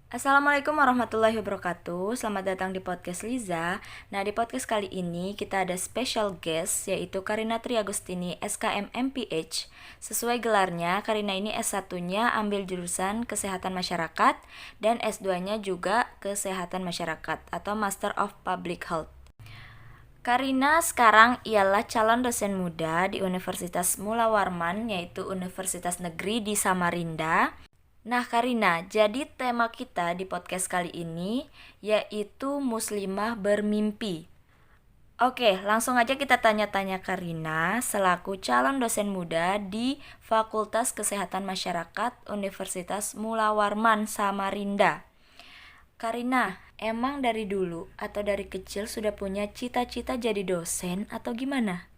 Assalamualaikum warahmatullahi wabarakatuh. Selamat datang di podcast Liza. Nah, di podcast kali ini kita ada special guest yaitu Karina Triagustini SKM MPH. Sesuai gelarnya, Karina ini S1-nya ambil jurusan Kesehatan Masyarakat dan S2-nya juga Kesehatan Masyarakat atau Master of Public Health. Karina sekarang ialah calon dosen muda di Universitas Mula Warman, yaitu Universitas Negeri di Samarinda. Nah, Karina, jadi tema kita di podcast kali ini yaitu Muslimah bermimpi. Oke, langsung aja kita tanya-tanya Karina selaku calon dosen muda di Fakultas Kesehatan Masyarakat Universitas Mula Warman Samarinda. Karina, emang dari dulu atau dari kecil sudah punya cita-cita jadi dosen atau gimana?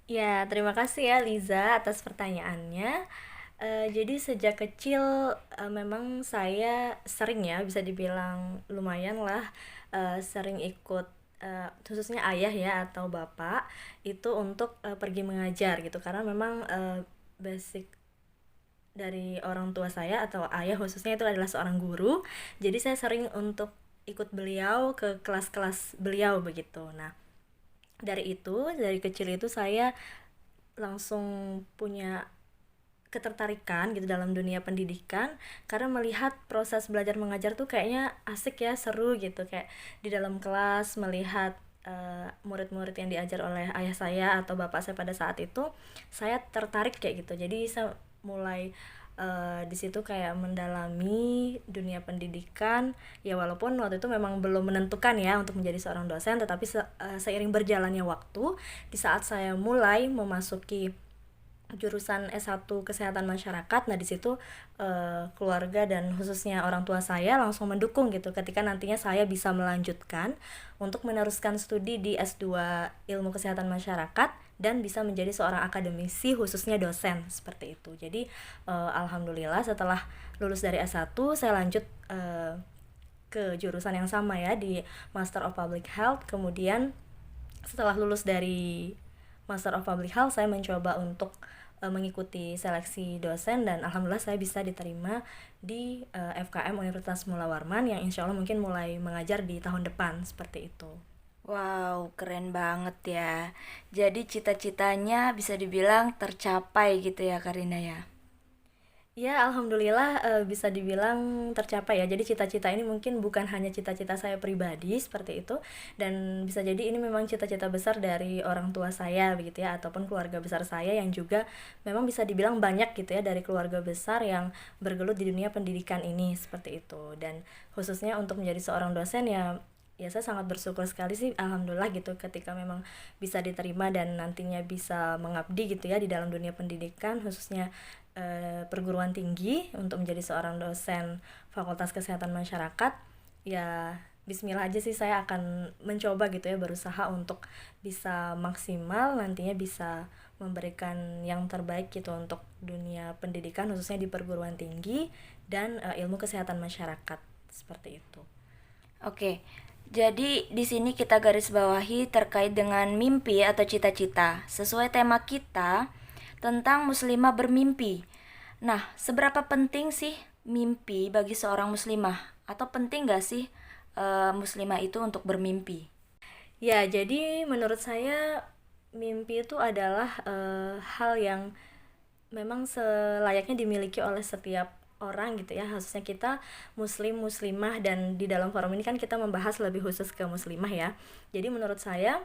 Ya, terima kasih ya Liza atas pertanyaannya. Jadi sejak kecil memang saya sering ya bisa dibilang lumayan lah sering ikut khususnya ayah ya atau bapak itu untuk pergi mengajar gitu karena memang basic dari orang tua saya atau ayah khususnya itu adalah seorang guru. Jadi saya sering untuk ikut beliau ke kelas-kelas beliau begitu. Nah, dari kecil itu saya langsung punya ketertarikan gitu dalam dunia pendidikan karena melihat proses belajar mengajar tuh kayaknya asik ya, seru gitu, kayak di dalam kelas melihat murid-murid yang diajar oleh ayah saya atau bapak saya pada saat itu, saya tertarik kayak gitu. Jadi saya mulai di situ kayak mendalami dunia pendidikan ya, walaupun waktu itu memang belum menentukan ya untuk menjadi seorang dosen, tetapi seiring berjalannya waktu di saat saya mulai memasuki jurusan S1 Kesehatan Masyarakat. Nah, di situ keluarga dan khususnya orang tua saya langsung mendukung gitu ketika nantinya saya bisa melanjutkan untuk meneruskan studi di S2 Ilmu Kesehatan Masyarakat dan bisa menjadi seorang akademisi khususnya dosen seperti itu. Jadi alhamdulillah setelah lulus dari S1 saya lanjut ke jurusan yang sama ya di Master of Public Health. Kemudian setelah lulus dari Master of Public Health saya mencoba untuk mengikuti seleksi dosen dan alhamdulillah saya bisa diterima di FKM Universitas Mula Warman yang insya Allah mungkin mulai mengajar di tahun depan seperti itu. Wow, keren banget ya. Jadi cita-citanya bisa dibilang tercapai gitu ya Karina ya. Ya, alhamdulillah bisa dibilang tercapai ya. Jadi cita-cita ini mungkin bukan hanya cita-cita saya pribadi seperti itu, dan bisa jadi ini memang cita-cita besar dari orang tua saya begitu ya, ataupun keluarga besar saya yang juga memang bisa dibilang banyak gitu ya dari keluarga besar yang bergelut di dunia pendidikan ini seperti itu. Dan khususnya untuk menjadi seorang dosen ya saya sangat bersyukur sekali sih alhamdulillah gitu ketika memang bisa diterima dan nantinya bisa mengabdi gitu ya di dalam dunia pendidikan khususnya perguruan tinggi untuk menjadi seorang dosen Fakultas Kesehatan Masyarakat. Ya bismillah aja sih, saya akan mencoba gitu ya, berusaha untuk bisa maksimal nantinya bisa memberikan yang terbaik gitu untuk dunia pendidikan khususnya di perguruan tinggi dan ilmu kesehatan masyarakat seperti itu. Oke. Jadi di sini kita garis bawahi terkait dengan mimpi atau cita-cita. Sesuai tema kita tentang muslimah bermimpi. Nah, seberapa penting sih mimpi bagi seorang muslimah? Atau penting gak sih muslimah itu untuk bermimpi? Ya, jadi menurut saya mimpi itu adalah hal yang memang selayaknya dimiliki oleh setiap orang gitu ya, khususnya kita muslim muslimah, dan di dalam forum ini kan kita membahas lebih khusus ke muslimah ya. Jadi menurut saya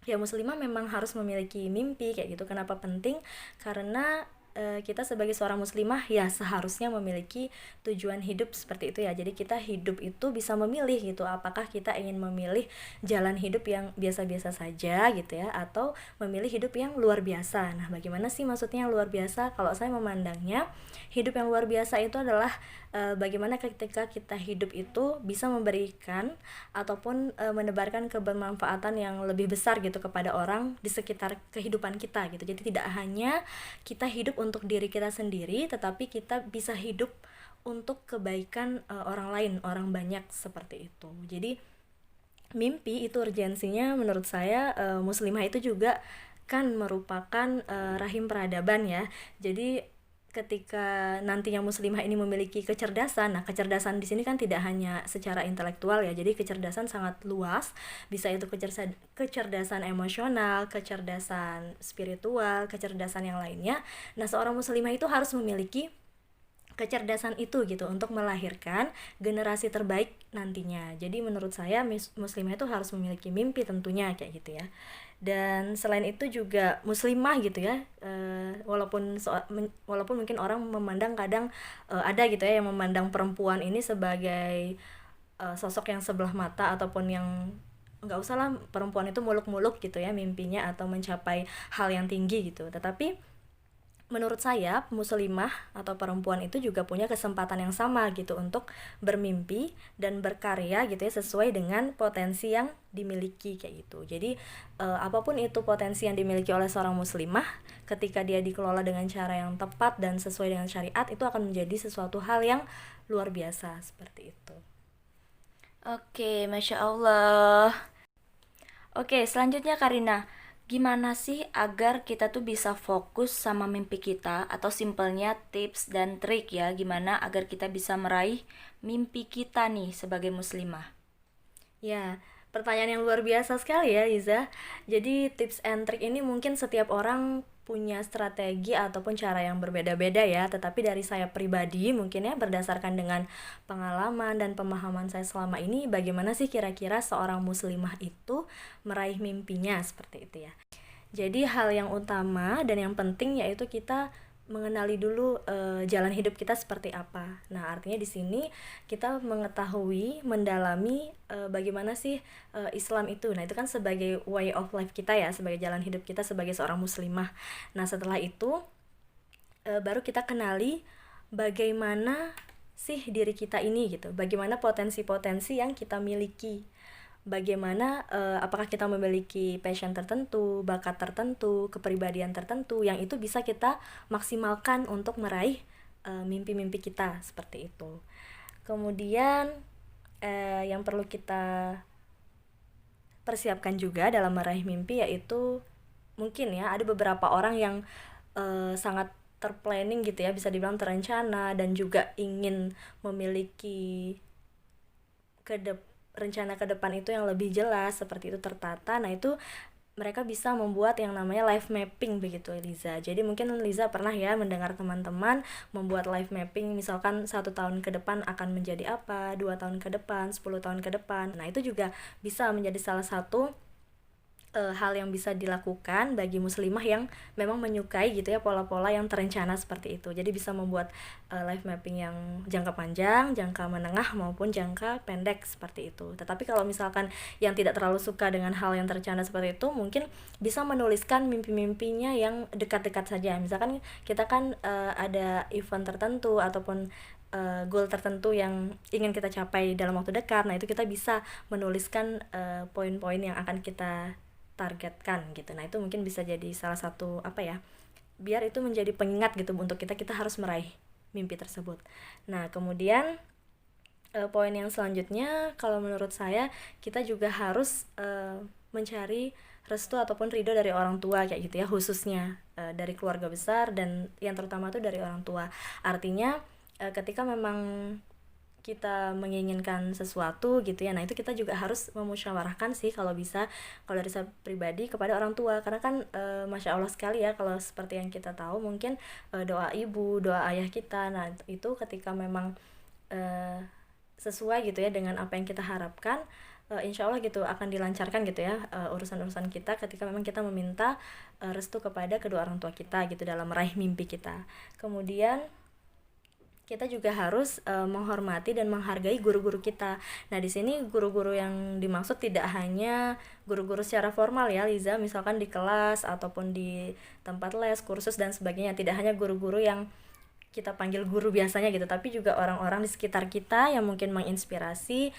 ya muslimah memang harus memiliki mimpi kayak gitu. Kenapa penting? Karena kita sebagai seorang muslimah ya seharusnya memiliki tujuan hidup seperti itu ya. Jadi kita hidup itu bisa memilih gitu, apakah kita ingin memilih jalan hidup yang biasa-biasa saja gitu ya, atau memilih hidup yang luar biasa. Nah, bagaimana sih maksudnya luar biasa? Kalau saya memandangnya, hidup yang luar biasa itu adalah bagaimana ketika kita hidup itu bisa memberikan ataupun menebarkan kebermanfaatan yang lebih besar gitu kepada orang di sekitar kehidupan kita gitu. Jadi tidak hanya kita hidup untuk diri kita sendiri, tetapi kita bisa hidup untuk kebaikan orang lain, orang banyak seperti itu. Jadi mimpi itu urgensinya menurut saya, muslimah itu juga kan merupakan rahim peradaban ya. Jadi ketika nantinya muslimah ini memiliki kecerdasan. Nah, kecerdasan di sini kan tidak hanya secara intelektual ya. Jadi kecerdasan sangat luas, bisa itu kecerdasan emosional, kecerdasan spiritual, kecerdasan yang lainnya. Nah, seorang muslimah itu harus memiliki kecerdasan itu gitu untuk melahirkan generasi terbaik nantinya. Jadi menurut saya muslimah itu harus memiliki mimpi tentunya kayak gitu ya. Dan selain itu juga muslimah gitu ya, walaupun mungkin orang memandang kadang ada gitu ya yang memandang perempuan ini sebagai sosok yang sebelah mata, ataupun yang nggak usah lah perempuan itu muluk-muluk gitu ya mimpinya atau mencapai hal yang tinggi gitu. Tetapi menurut saya muslimah atau perempuan itu juga punya kesempatan yang sama gitu untuk bermimpi dan berkarya gitu ya sesuai dengan potensi yang dimiliki kayak gitu. Jadi apapun itu potensi yang dimiliki oleh seorang muslimah, ketika dia dikelola dengan cara yang tepat dan sesuai dengan syariat, itu akan menjadi sesuatu hal yang luar biasa seperti itu. Oke, Masya Allah. Oke, selanjutnya Karina, gimana sih agar kita tuh bisa fokus sama mimpi kita, atau simpelnya tips dan trik ya, gimana agar kita bisa meraih mimpi kita nih sebagai muslimah? Ya, pertanyaan yang luar biasa sekali ya, Iza. Jadi tips and trick ini mungkin setiap orang punya strategi ataupun cara yang berbeda-beda ya. Tetapi dari saya pribadi mungkin ya, berdasarkan dengan pengalaman dan pemahaman saya selama ini, bagaimana sih kira-kira seorang muslimah itu meraih mimpinya seperti itu ya. Jadi hal yang utama dan yang penting yaitu kita mengenali dulu jalan hidup kita seperti apa. Nah, artinya di sini kita mengetahui, mendalami bagaimana sih Islam itu. Nah, itu kan sebagai way of life kita ya, sebagai jalan hidup kita sebagai seorang muslimah. Nah, setelah itu baru kita kenali bagaimana sih diri kita ini gitu. Bagaimana potensi-potensi yang kita miliki, bagaimana apakah kita memiliki passion tertentu, bakat tertentu, kepribadian tertentu yang itu bisa kita maksimalkan untuk meraih mimpi-mimpi kita seperti itu. Kemudian yang perlu kita persiapkan juga dalam meraih mimpi yaitu mungkin ya ada beberapa orang yang sangat terplanning gitu ya, bisa dibilang terencana dan juga ingin memiliki rencana ke depan itu yang lebih jelas, seperti itu tertata. Nah, itu mereka bisa membuat yang namanya life mapping begitu Liza. Jadi mungkin Liza pernah ya mendengar teman-teman membuat life mapping, misalkan 1 tahun ke depan akan menjadi apa, 2 tahun ke depan, 10 tahun ke depan. Nah, itu juga bisa menjadi salah satu hal yang bisa dilakukan bagi muslimah yang memang menyukai gitu ya pola-pola yang terencana seperti itu. Jadi bisa membuat life mapping yang jangka panjang, jangka menengah maupun jangka pendek seperti itu. Tetapi kalau misalkan yang tidak terlalu suka dengan hal yang terencana seperti itu, mungkin bisa menuliskan mimpi-mimpinya yang dekat-dekat saja. Misalkan kita kan ada event tertentu ataupun goal tertentu yang ingin kita capai dalam waktu dekat. Nah, itu kita bisa menuliskan poin-poin yang akan kita targetkan gitu. Nah, itu mungkin bisa jadi salah satu apa ya, biar itu menjadi pengingat gitu untuk kita harus meraih mimpi tersebut. Nah, kemudian poin yang selanjutnya kalau menurut saya kita juga harus mencari restu ataupun ridho dari orang tua kayak gitu ya, khususnya dari keluarga besar dan yang terutama tuh dari orang tua. Artinya ketika memang kita menginginkan sesuatu gitu ya, nah itu kita juga harus memusyawarahkan sih kalau bisa, kalau dari saya pribadi kepada orang tua, karena kan masya Allah sekali ya kalau seperti yang kita tahu mungkin doa ibu, doa ayah kita, nah itu ketika memang sesuai gitu ya dengan apa yang kita harapkan, insya Allah gitu akan dilancarkan gitu ya urusan-urusan kita ketika memang kita meminta restu kepada kedua orang tua kita gitu dalam meraih mimpi kita. Kemudian kita juga harus menghormati dan menghargai guru-guru kita. Nah, di sini guru-guru yang dimaksud tidak hanya guru-guru secara formal ya, Liza, misalkan di kelas ataupun di tempat les, kursus dan sebagainya. Tidak hanya guru-guru yang kita panggil guru biasanya gitu, tapi juga orang-orang di sekitar kita yang mungkin menginspirasi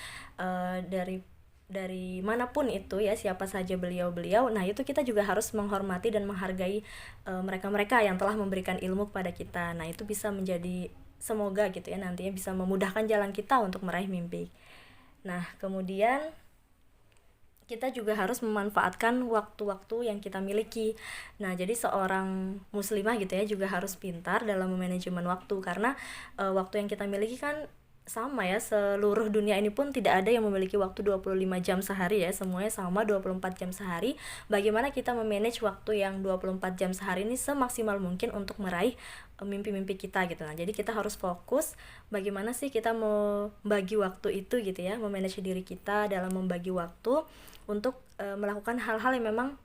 dari manapun itu ya, siapa saja beliau-beliau. Nah, itu kita juga harus menghormati dan menghargai mereka-mereka yang telah memberikan ilmu kepada kita. Nah, itu bisa menjadi, semoga gitu ya nantinya bisa memudahkan jalan kita untuk meraih mimpi. Nah, kemudian kita juga harus memanfaatkan waktu-waktu yang kita miliki. Nah, jadi seorang muslimah gitu ya juga harus pintar dalam memanajemen waktu, karena waktu yang kita miliki kan sama ya, seluruh dunia ini pun tidak ada yang memiliki waktu 25 jam sehari ya, semuanya sama 24 jam sehari. Bagaimana kita memanage waktu yang 24 jam sehari ini semaksimal mungkin untuk meraih mimpi-mimpi kita gitu. Nah, jadi kita harus fokus bagaimana sih kita membagi waktu itu gitu ya, memanage diri kita dalam membagi waktu untuk melakukan hal-hal yang memang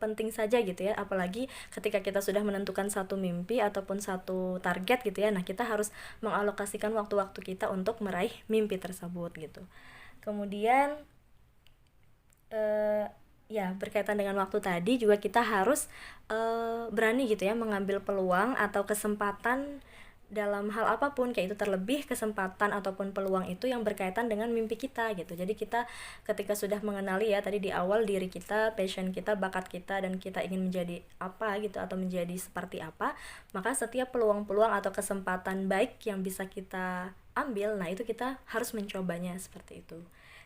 penting saja gitu ya, apalagi ketika kita sudah menentukan satu mimpi ataupun satu target gitu ya. Nah, kita harus mengalokasikan waktu-waktu kita untuk meraih mimpi tersebut gitu. Kemudian ya berkaitan dengan waktu tadi juga kita harus berani gitu ya mengambil peluang atau kesempatan dalam hal apapun, kayak itu terlebih kesempatan ataupun peluang itu yang berkaitan dengan mimpi kita gitu. Jadi kita ketika sudah mengenali ya tadi di awal diri kita, passion kita, bakat kita, dan kita ingin menjadi apa gitu atau menjadi seperti apa, maka setiap peluang-peluang atau kesempatan baik yang bisa kita ambil, nah itu kita harus mencobanya seperti itu.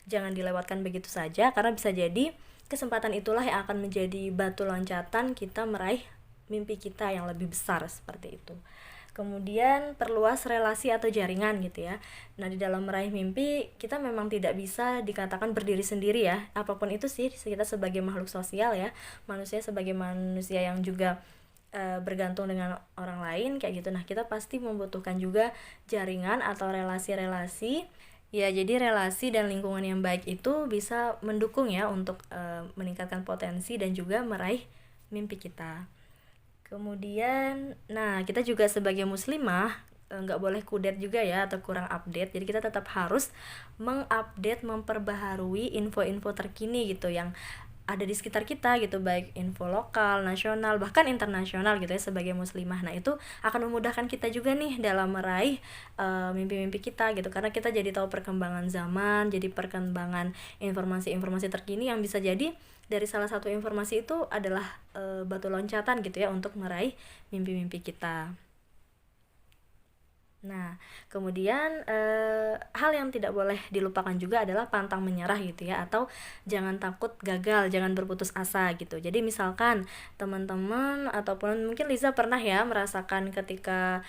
Jangan dilewatkan begitu saja, karena bisa jadi kesempatan itulah yang akan menjadi batu loncatan kita meraih mimpi kita yang lebih besar seperti itu. Kemudian perluas relasi atau jaringan gitu ya. Nah, di dalam meraih mimpi kita memang tidak bisa dikatakan berdiri sendiri ya. Apapun itu sih, kita sebagai makhluk sosial ya, manusia sebagai manusia yang juga bergantung dengan orang lain kayak gitu. Nah, kita pasti membutuhkan juga jaringan atau relasi-relasi. Ya, jadi relasi dan lingkungan yang baik itu bisa mendukung ya untuk meningkatkan potensi dan juga meraih mimpi kita. Kemudian, nah kita juga sebagai muslimah nggak boleh kudet juga ya atau kurang update. Jadi kita tetap harus mengupdate, memperbaharui info-info terkini gitu yang ada di sekitar kita gitu, baik info lokal, nasional, bahkan internasional gitu ya sebagai muslimah. Nah, itu akan memudahkan kita juga nih dalam meraih mimpi-mimpi kita gitu, karena kita jadi tahu perkembangan zaman, jadi perkembangan informasi-informasi terkini yang bisa jadi dari salah satu informasi itu adalah batu loncatan gitu ya untuk meraih mimpi-mimpi kita. Nah, kemudian hal yang tidak boleh dilupakan juga adalah pantang menyerah gitu ya, atau jangan takut gagal, jangan berputus asa gitu. Jadi misalkan teman-teman ataupun mungkin Liza pernah ya merasakan ketika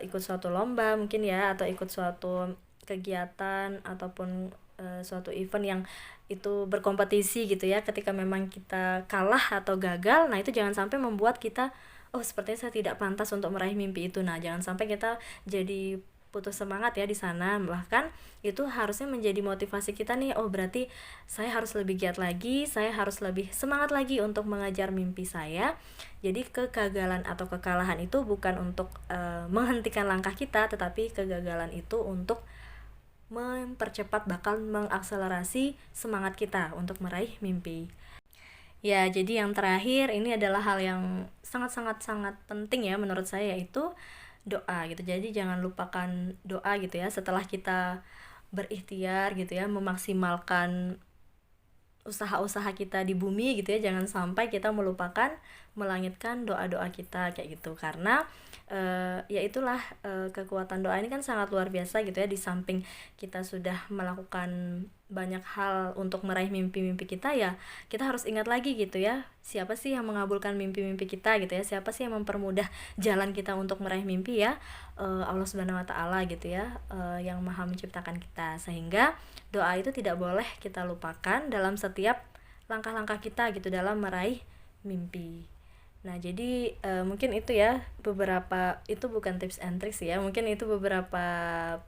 ikut suatu lomba mungkin ya, atau ikut suatu kegiatan ataupun suatu event yang itu berkompetisi gitu ya, ketika memang kita kalah atau gagal, nah itu jangan sampai membuat kita, oh sepertinya saya tidak pantas untuk meraih mimpi itu. Nah, jangan sampai kita jadi putus semangat ya di sana. Bahkan itu harusnya menjadi motivasi kita nih, oh berarti saya harus lebih giat lagi, saya harus lebih semangat lagi untuk mengejar mimpi saya. Jadi kegagalan atau kekalahan itu bukan untuk menghentikan langkah kita, tetapi kegagalan itu untuk mempercepat, bakal mengakselerasi semangat kita untuk meraih mimpi. Ya, jadi yang terakhir ini adalah hal yang sangat-sangat penting ya menurut saya, yaitu doa gitu. Jadi jangan lupakan doa gitu ya setelah kita berikhtiar gitu ya, memaksimalkan usaha-usaha kita di bumi gitu ya. Jangan sampai kita melupakan melangitkan doa-doa kita kayak gitu, karena ya itulah kekuatan doa ini kan sangat luar biasa gitu ya. Di samping kita sudah melakukan banyak hal untuk meraih mimpi-mimpi kita, ya kita harus ingat lagi gitu ya, siapa sih yang mengabulkan mimpi-mimpi kita gitu ya, siapa sih yang mempermudah jalan kita untuk meraih mimpi ya, Allah Subhanahu wa taala gitu ya, yang Maha menciptakan kita. Sehingga doa itu tidak boleh kita lupakan dalam setiap langkah-langkah kita gitu dalam meraih mimpi. Nah, jadi mungkin itu ya beberapa, itu bukan tips and tricks ya, mungkin itu beberapa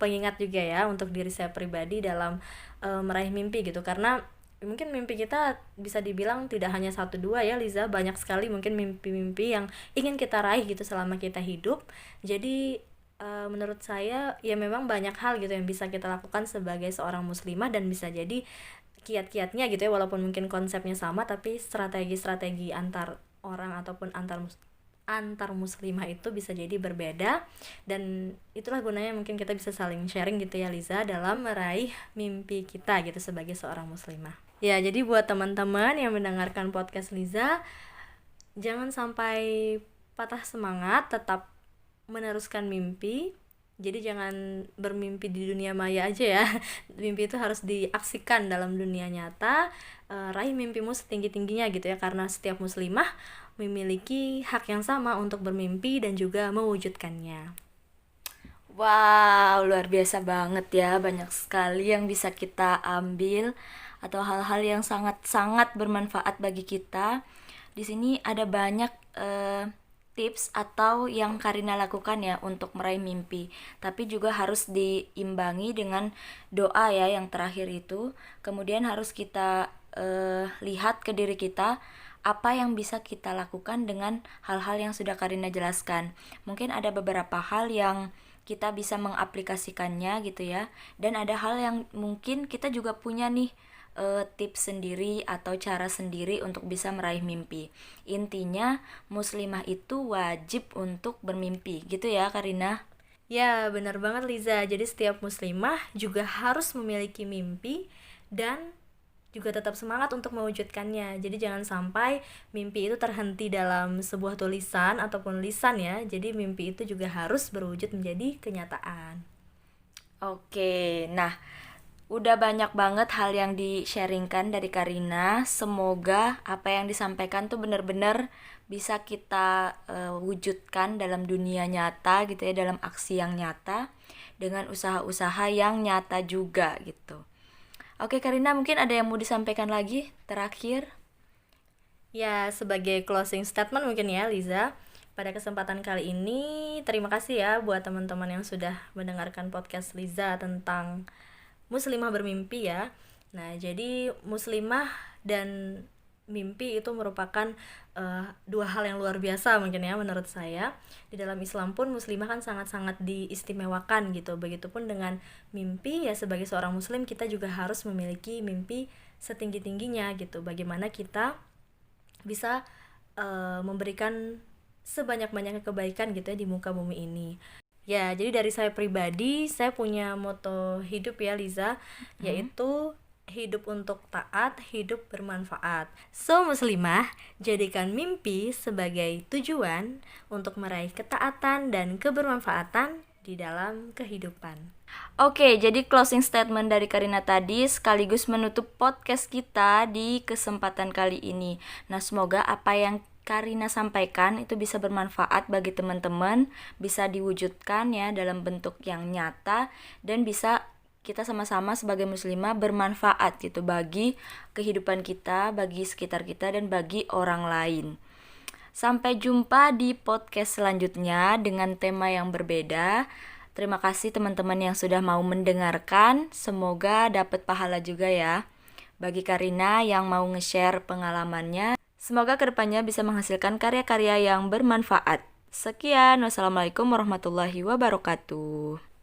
pengingat juga ya untuk diri saya pribadi dalam meraih mimpi gitu. Karena mungkin mimpi kita bisa dibilang tidak hanya satu dua ya Liza, banyak sekali mungkin mimpi-mimpi yang ingin kita raih gitu selama kita hidup. Jadi menurut saya ya memang banyak hal gitu yang bisa kita lakukan sebagai seorang muslimah, dan bisa jadi kiat-kiatnya gitu ya, walaupun mungkin konsepnya sama, tapi strategi-strategi antar orang ataupun antar muslimah itu bisa jadi berbeda. Dan itulah gunanya mungkin kita bisa saling sharing gitu ya Liza, dalam meraih mimpi kita gitu sebagai seorang muslimah. Ya, jadi buat teman-teman yang mendengarkan podcast Liza, jangan sampai patah semangat, tetap meneruskan mimpi, Jadi jangan bermimpi di dunia maya aja ya. Mimpi itu harus diaksikan dalam dunia nyata. Raih mimpimu setinggi-tingginya gitu ya, karena setiap muslimah memiliki hak yang sama untuk bermimpi dan juga mewujudkannya. Wow, luar biasa banget ya. Banyak sekali yang bisa kita ambil atau hal-hal yang sangat-sangat bermanfaat bagi kita. Di sini ada banyak tips atau yang Karina lakukan ya untuk meraih mimpi. Tapi juga harus diimbangi dengan doa ya yang terakhir itu. Kemudian harus kita lihat ke diri kita apa yang bisa kita lakukan dengan hal-hal yang sudah Karina jelaskan. Mungkin ada beberapa hal yang kita bisa mengaplikasikannya gitu ya. Dan ada hal yang mungkin kita juga punya nih tips sendiri atau cara sendiri untuk bisa meraih mimpi. Intinya muslimah itu wajib untuk bermimpi gitu ya Karina. Ya, benar banget Liza. Jadi setiap muslimah juga harus memiliki mimpi dan juga tetap semangat untuk mewujudkannya. Jadi jangan sampai mimpi itu terhenti dalam sebuah tulisan ataupun lisan ya. Jadi mimpi itu juga harus berwujud menjadi kenyataan. Oke, nah udah banyak banget hal yang di-sharingkan dari Karina. Semoga apa yang disampaikan tuh benar-benar bisa kita wujudkan dalam dunia nyata gitu ya, dalam aksi yang nyata dengan usaha-usaha yang nyata juga gitu. Oke Karina, mungkin ada yang mau disampaikan lagi terakhir? Ya, sebagai closing statement mungkin ya Liza. Pada kesempatan kali ini, terima kasih ya buat teman-teman yang sudah mendengarkan podcast Liza tentang muslimah bermimpi ya. Nah, jadi muslimah dan mimpi itu merupakan dua hal yang luar biasa mungkin ya menurut saya. Di dalam Islam pun muslimah kan sangat-sangat diistimewakan gitu. Begitupun dengan mimpi ya, sebagai seorang muslim kita juga harus memiliki mimpi setinggi-tingginya gitu. Bagaimana kita bisa memberikan sebanyak-banyaknya kebaikan gitu ya di muka bumi ini. Ya, jadi dari saya pribadi, saya punya moto hidup ya Liza, yaitu hidup untuk taat, hidup bermanfaat. So muslimah, jadikan mimpi sebagai tujuan untuk meraih ketaatan dan kebermanfaatan di dalam kehidupan. Oke, jadi closing statement dari Karina tadi sekaligus menutup podcast kita di kesempatan kali ini. Nah, semoga apa yang Karina sampaikan itu bisa bermanfaat bagi teman-teman, bisa diwujudkan ya dalam bentuk yang nyata dan bisa kita sama-sama sebagai muslimah bermanfaat gitu bagi kehidupan kita, bagi sekitar kita dan bagi orang lain. Sampai jumpa di podcast selanjutnya dengan tema yang berbeda. Terima kasih teman-teman yang sudah mau mendengarkan. Semoga dapat pahala juga ya. Bagi Karina yang mau nge-share pengalamannya, semoga kedepannya bisa menghasilkan karya-karya yang bermanfaat. Sekian, wassalamualaikum warahmatullahi wabarakatuh.